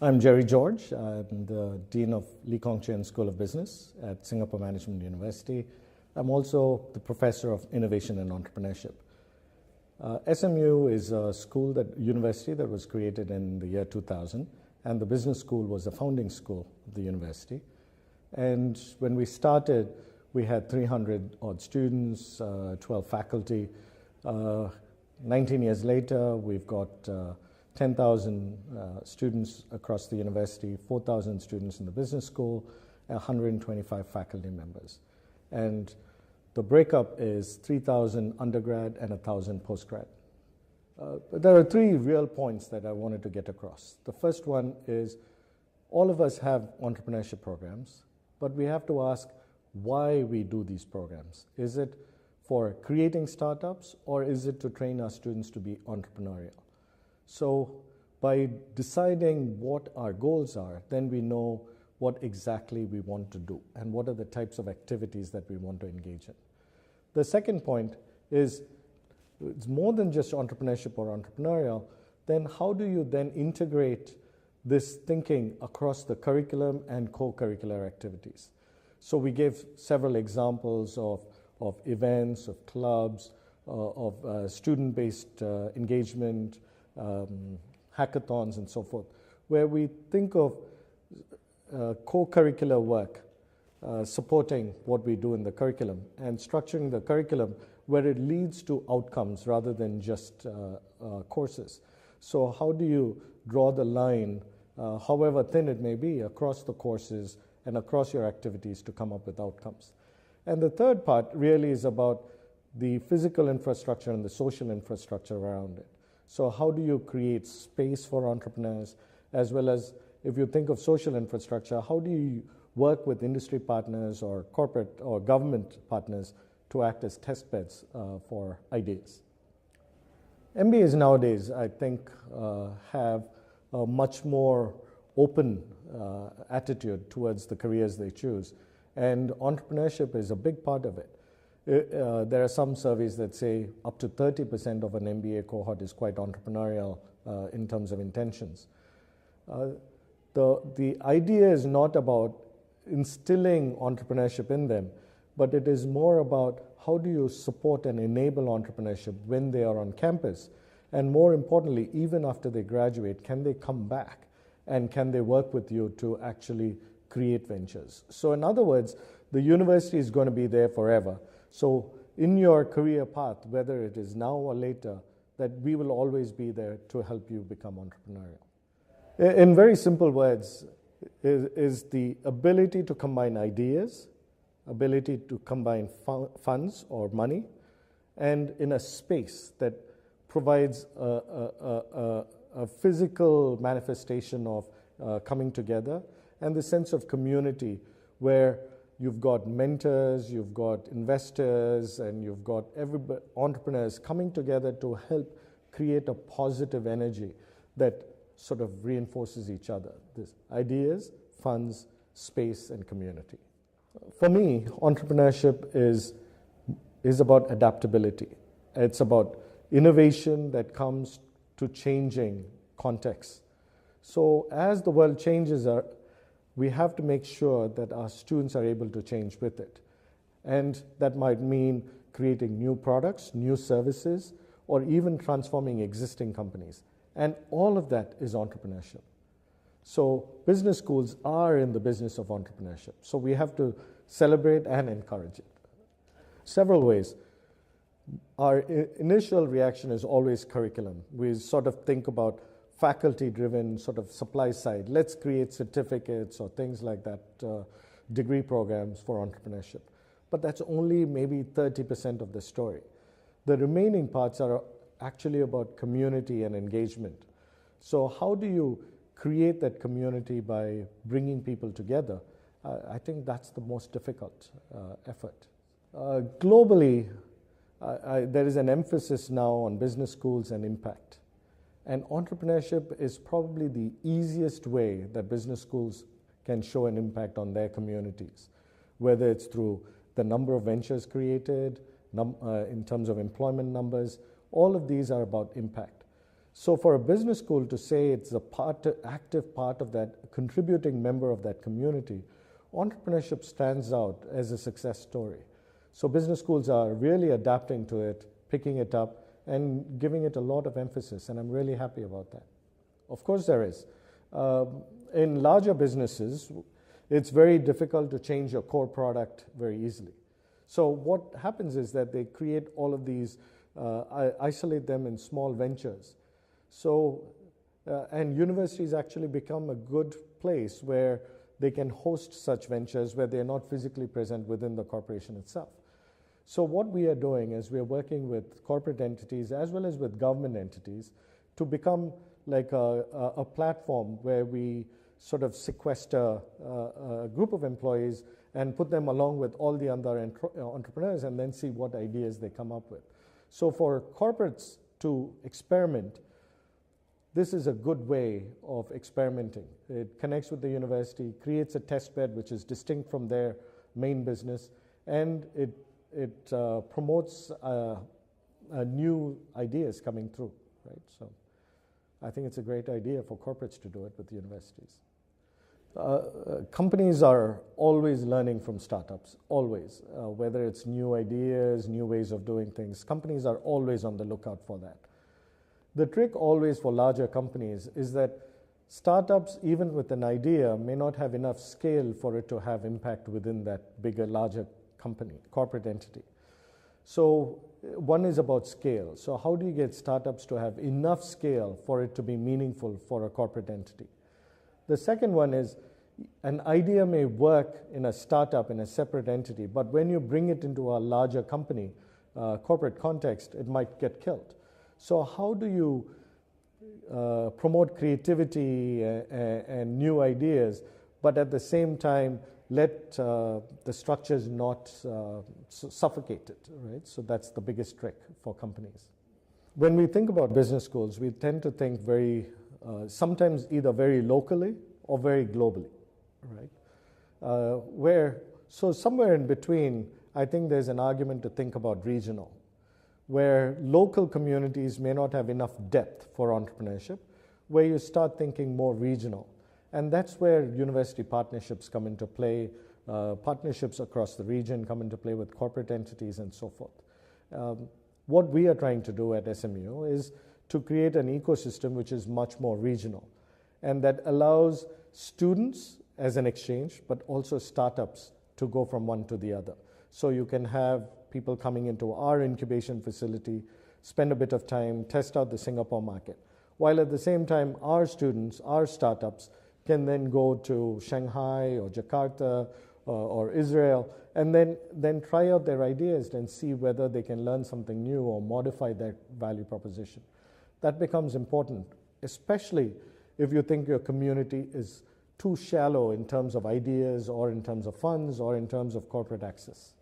I'm Gerard George. I'm the Dean of Lee Kong Chian School of Business at Singapore Management University. I'm also the Professor of Innovation and Entrepreneurship. SMU is a university that was created in the year 2000, and the business school was the founding school of the university. And when we started, we had 300 odd students, 12 faculty. 19 years later, we've got 10,000 students across the university, 4,000 students in the business school, 125 faculty members. And the breakup is 3,000 undergrad and 1,000 postgrad. There are three real points that I wanted to get across. The first one is all of us have entrepreneurship programs, but we have to ask why we do these programs. Is it for creating startups, or is it to train our students to be entrepreneurial? So by deciding what our goals are, then we know what exactly we want to do and what are the types of activities that we want to engage in. The second point is it's more than just entrepreneurship or entrepreneurial. Then how do you then integrate this thinking across the curriculum and co-curricular activities? So we gave several examples of events, of clubs, of student-based engagement, hackathons and so forth, where we think of co-curricular work supporting what we do in the curriculum and structuring the curriculum where it leads to outcomes rather than just courses. So how do you draw the line, however thin it may be, across the courses and across your activities to come up with outcomes? And the third part really is about the physical infrastructure and the social infrastructure around it. So how do you create space for entrepreneurs, as well as, if you think of social infrastructure, how do you work with industry partners or corporate or government partners to act as test beds for ideas? MBAs nowadays, I think, have a much more open attitude towards the careers they choose, and entrepreneurship is a big part of it. There are some surveys that say up to 30% of an MBA cohort is quite entrepreneurial in terms of intentions. The idea is not about instilling entrepreneurship in them, but it is more about how do you support and enable entrepreneurship when they are on campus, and more importantly, even after they graduate, can they come back and can they work with you to actually create ventures? So in other words, the university is going to be there forever. So in your career path, whether it is now or later, that we will always be there to help you become entrepreneurial. In very simple words, is the ability to combine ideas, ability to combine funds or money, and in a space that provides a physical manifestation of coming together, and the sense of community where you've got mentors, you've got investors, and you've got entrepreneurs coming together to help create a positive energy that sort of reinforces each other. This ideas, funds, space, and community. For me, entrepreneurship is about adaptability. It's about innovation that comes to changing contexts. So as the world changes, we have to make sure that our students are able to change with it. And that might mean creating new products, new services, or even transforming existing companies. And all of that is entrepreneurship. So business schools are in the business of entrepreneurship. So we have to celebrate and encourage it. Several ways. Our initial reaction is always curriculum. We sort of think about faculty-driven sort of supply side. Let's create certificates or things like that, degree programs for entrepreneurship. But that's only maybe 30% of the story. The remaining parts are actually about community and engagement. So how do you create that community by bringing people together? I think that's the most difficult effort. Globally, there is an emphasis now on business schools and impact. And entrepreneurship is probably the easiest way that business schools can show an impact on their communities, whether it's through the number of ventures created, in terms of employment numbers. All of these are about impact. So for a business school to say it's a active part of that, contributing member of that community, entrepreneurship stands out as a success story. So business schools are really adapting to it, picking it up, and giving it a lot of emphasis, and I'm really happy about that. Of course there is. In larger businesses, it's very difficult to change your core product very easily. So what happens is that they create all of these, isolate them in small ventures. So, and universities actually become a good place where they can host such ventures where they're not physically present within the corporation itself. So what we are doing is we are working with corporate entities as well as with government entities to become like a platform where we sort of sequester a group of employees and put them along with all the other entrepreneurs and then see what ideas they come up with. So for corporates to experiment, this is a good way of experimenting. It connects with the university, creates a test bed which is distinct from their main business, and it promotes new ideas coming through, right? So I think it's a great idea for corporates to do it with universities. Companies are always learning from startups, always. Whether it's new ideas, new ways of doing things, companies are always on the lookout for that. The trick always for larger companies is that startups, even with an idea, may not have enough scale for it to have impact within that bigger, larger company, corporate entity. So one is about scale. So how do you get startups to have enough scale for it to be meaningful for a corporate entity? The second one is an idea may work in a startup, in a separate entity, but when you bring it into a larger company, corporate context, it might get killed. So how do you promote creativity and new ideas, but at the same time let the structures not suffocate it, right? So that's the biggest trick for companies. When we think about business schools, we tend to think very, sometimes either very locally or very globally, right? So somewhere in between, I think there's an argument to think about regional, where local communities may not have enough depth for entrepreneurship, where you start thinking more regional. And that's where university partnerships come into play, partnerships across the region come into play with corporate entities and so forth. What we are trying to do at SMU is to create an ecosystem which is much more regional, and that allows students as an exchange, but also startups to go from one to the other. So you can have people coming into our incubation facility, spend a bit of time, test out the Singapore market, while at the same time our students, our startups, can then go to Shanghai or Jakarta or Israel and then try out their ideas and see whether they can learn something new or modify their value proposition. That becomes important, especially if you think your community is too shallow in terms of ideas or in terms of funds or in terms of corporate access.